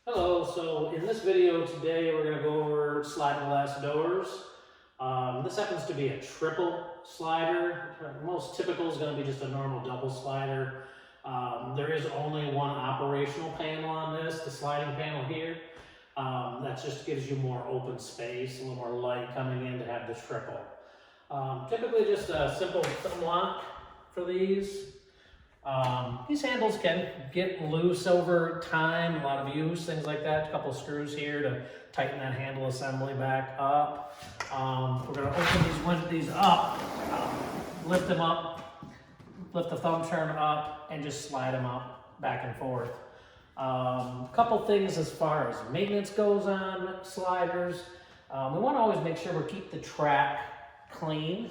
Hello, so in this video today we're going to go over sliding glass doors. This happens to be a triple slider. Most typical is going to be just a normal double slider. There is only one operational panel on this, the sliding panel here. That just gives you more open space, a little more light coming in to have the triple. Typically just a simple thumb lock for these. These handles can get loose over time, a lot of use, things like that. A couple of screws here to tighten that handle assembly back up. We're going to open these up, lift them up, lift the thumb turn up, and just slide them up back and forth. A couple things as far as maintenance goes on sliders. We want to always make sure we keep the track clean.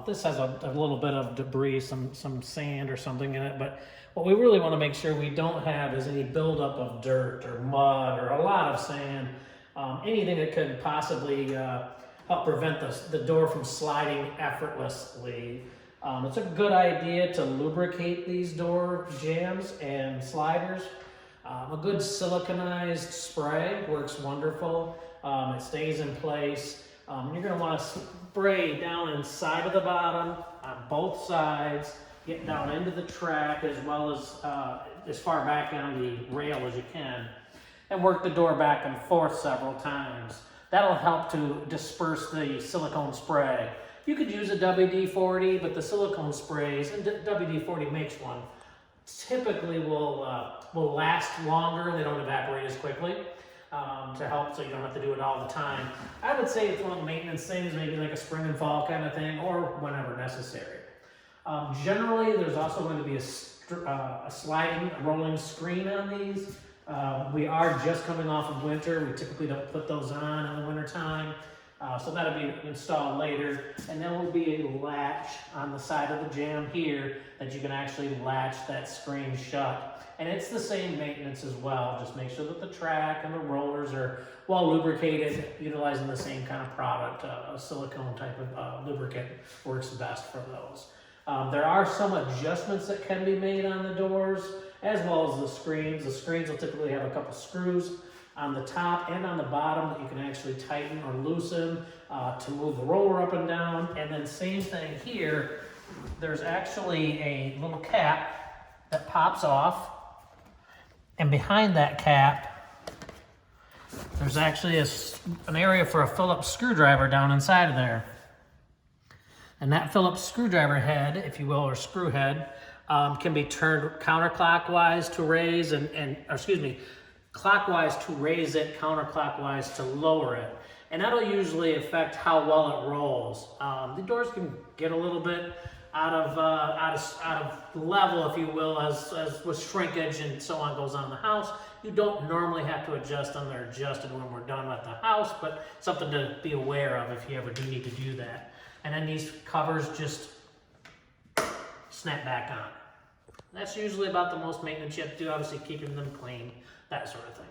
This has a little bit of debris, some sand or something in it, but what we really want to make sure we don't have is any buildup of dirt or mud or a lot of sand, anything that could possibly help prevent the door from sliding effortlessly. It's a good idea to lubricate these door jambs and sliders. A good siliconized spray works wonderful. It stays in place. You're going to want to spray down inside of the bottom on both sides, get down into the track as well as far back on the rail as you can, and work the door back and forth several times. That'll help to disperse the silicone spray. You could use a WD-40, but the silicone sprays, and WD-40 makes one, typically will last longer. They don't evaporate as quickly. To help so you don't have to do it all the time. I would say it's one of the maintenance things, maybe like a spring and fall kind of thing, or whenever necessary. Generally, there's also going to be a sliding rolling screen on these. We are just coming off of winter. We typically don't put those on in the winter time. So that'll be installed later. And then will be a latch on the side of the jamb here that you can actually latch that screen shut. And it's the same maintenance as well. Just make sure that the track and the rollers are well lubricated, utilizing the same kind of product. A silicone type of lubricant works best for those. There are some adjustments that can be made on the doors, as well as the screens. The screens will typically have a couple screws on the top and on the bottom that you can actually tighten or loosen to move the roller up and down. And then same thing here, there's actually a little cap that pops off. And behind that cap, there's actually an area for a Phillips screwdriver down inside of there. And that Phillips screwdriver head, if you will, or screw head, can be turned counterclockwise to raise clockwise to raise it, counterclockwise to lower it. And that'll usually affect how well it rolls. The doors can get a little bit out of level, if you will, as with shrinkage and so on goes on in the house. You don't normally have to adjust them. They're adjusted when we're done with the house, but something to be aware of if you ever do need to do that. And then these covers just snap back on. That's usually about the most maintenance you have to do, obviously keeping them clean, that sort of thing.